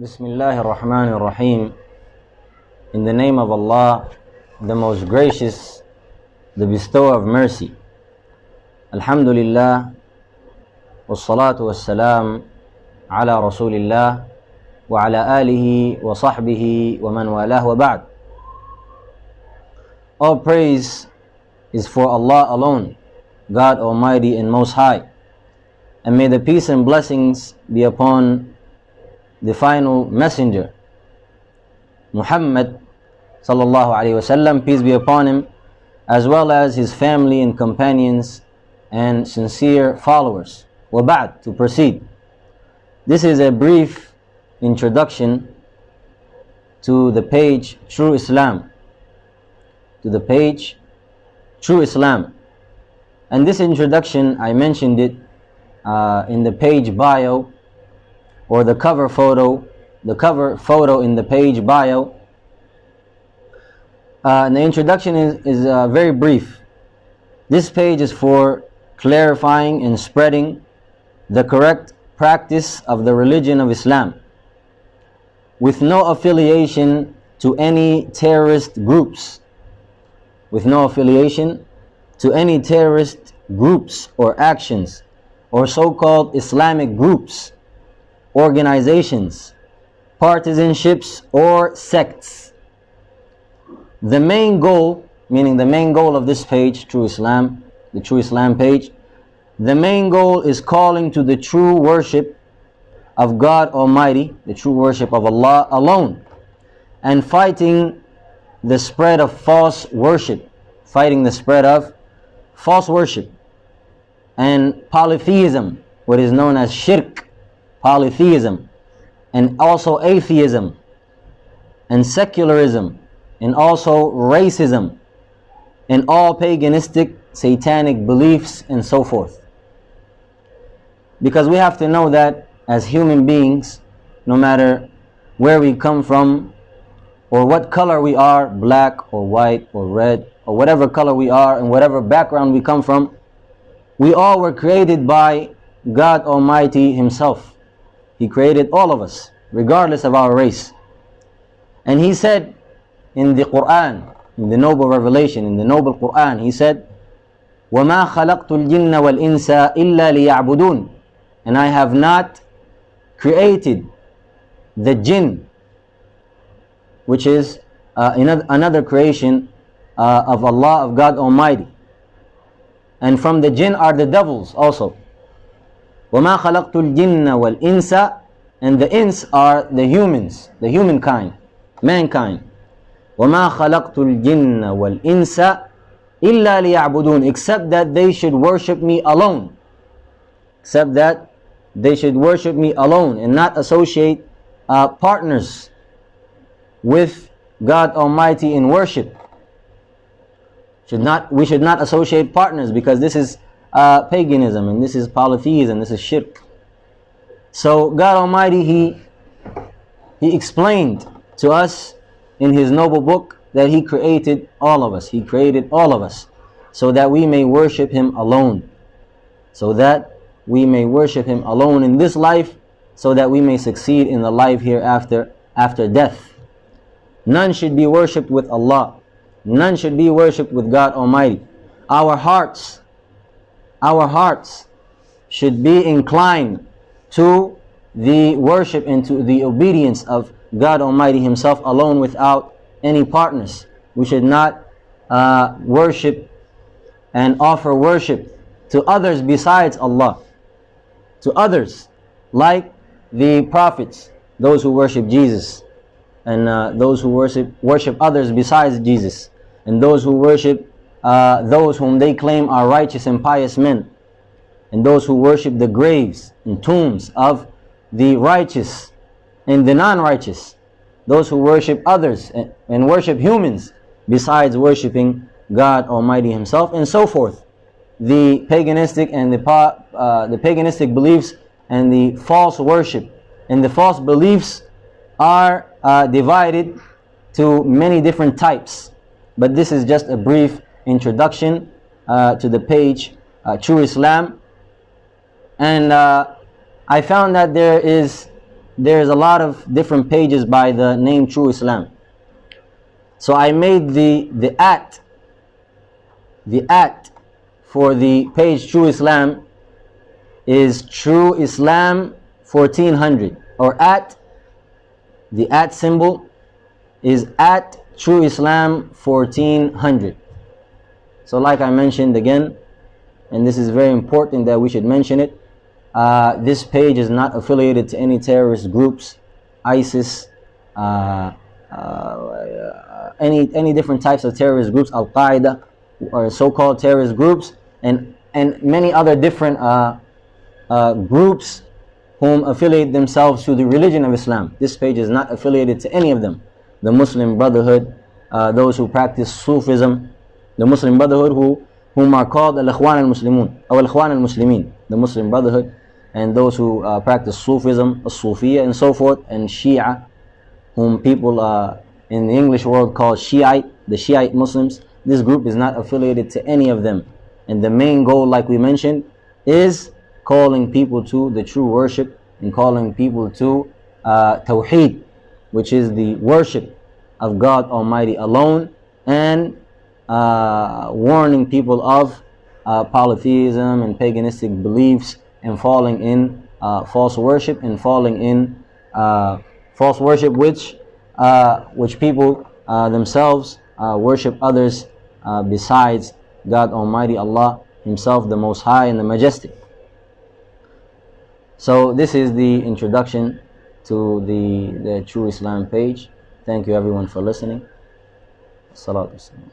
Bismillah ar-Rahman ar-Rahim. In the name of Allah, the most gracious, the bestower of mercy. Alhamdulillah, wassalatu wassalam ala Rasulillah wa ala alihi wa sahbihi wa man walah wa ba'd. All praise is for Allah alone, God Almighty and Most High. And may the peace and blessings be upon the final messenger, Muhammad sallallahu alaihi wasallam, peace be upon him, as well as his family and companions and sincere followers. Wa ba'd, to proceed. This is a brief introduction to the page True Islam. To the page True Islam. And this introduction, I mentioned it in the page bio, or the cover photo in the page bio. And the introduction is very brief. This page is for clarifying and spreading the correct practice of the religion of Islam, with no affiliation to any terrorist groups, with no affiliation to any terrorist groups or actions or so-called Islamic groups, organizations, partisanships, or sects. The main goal, meaning the main goal of this page, True Islam, the True Islam page, the main goal is calling to the true worship of God Almighty, the true worship of Allah alone, and fighting the spread of false worship, and polytheism, what is known as shirk, polytheism, and also atheism, and secularism, and also racism, and all paganistic, satanic beliefs, and so forth. Because we have to know that as human beings, no matter where we come from, or what color we are, black or white or red, or whatever color we are, and whatever background we come from, we all were created by God Almighty Himself. He created all of us, regardless of our race. And He said in the Quran, in the noble revelation, in the noble Quran, He said, وَمَا خَلَقْتُ الْجِنَّ وَالْإِنسَ إِلَّا لِيَعْبُدُونَ. And I have not created the jinn, which is another creation of Allah, of God Almighty. And from the jinn are the devils also. وَمَا خَلَقْتُ الْجِنَّ وَالْإِنسَ. And the ins are the humans, the humankind, mankind. وَمَا خَلَقْتُ الْجِنَّ وَالْإِنسَ إِلَّا لِيَعْبُدُونَ. Except that they should worship me alone. Except that they should worship me alone and not associate partners with God Almighty in worship. We should not associate partners, because this is paganism, and this is polytheism, this is shirk. So God Almighty, He explained to us in His noble book that He created all of us. He created all of us so that we may worship Him alone. So that we may worship Him alone in this life, so that we may succeed in the life hereafter, after death. None should be worshipped with Allah. None should be worshipped with God Almighty. Our hearts should be inclined to the worship and to the obedience of God Almighty Himself alone, without any partners. We should not worship and offer worship to others besides Allah. To others, like the prophets, those who worship Jesus, and those who worship others besides Jesus, and those who worship those whom they claim are righteous and pious men, and those who worship the graves and tombs of the righteous and the non-righteous, those who worship others and worship humans besides worshiping God Almighty Himself, and so forth. The paganistic and the paganistic beliefs and the false worship and the false beliefs are divided to many different types. But this is just a brief introduction to the page True Islam. And I found that there is there's a lot of different pages by the name True Islam. So I made the at for the page True Islam is True Islam 1400, or the at symbol is at True Islam 1400. So like I mentioned again, and this is very important that we should mention it, this page is not affiliated to any terrorist groups, ISIS, any different types of terrorist groups, Al-Qaeda, or so-called terrorist groups, and many other different groups whom affiliate themselves to the religion of Islam. This page is not affiliated to any of them. The Muslim Brotherhood, those who practice Sufism, the Muslim Brotherhood whom are called Al-Ikhwan al-Muslimun, or Al-Ikhwan al-Muslimin, the Muslim Brotherhood, and those who practice Sufism, As-Sufiya, and so forth, and Shia, whom people in the English world call Shiite, the Shiite Muslims. This group is not affiliated to any of them. And the main goal, like we mentioned, is calling people to the true worship and calling people to Tawheed, which is the worship of God Almighty alone, and warning people of polytheism and paganistic beliefs and falling in false worship, and falling in false worship which people themselves worship others besides God Almighty Allah Himself, the Most High and the Majestic. So this is the introduction to the True Islam page. Thank you everyone for listening. Salatu wassalam.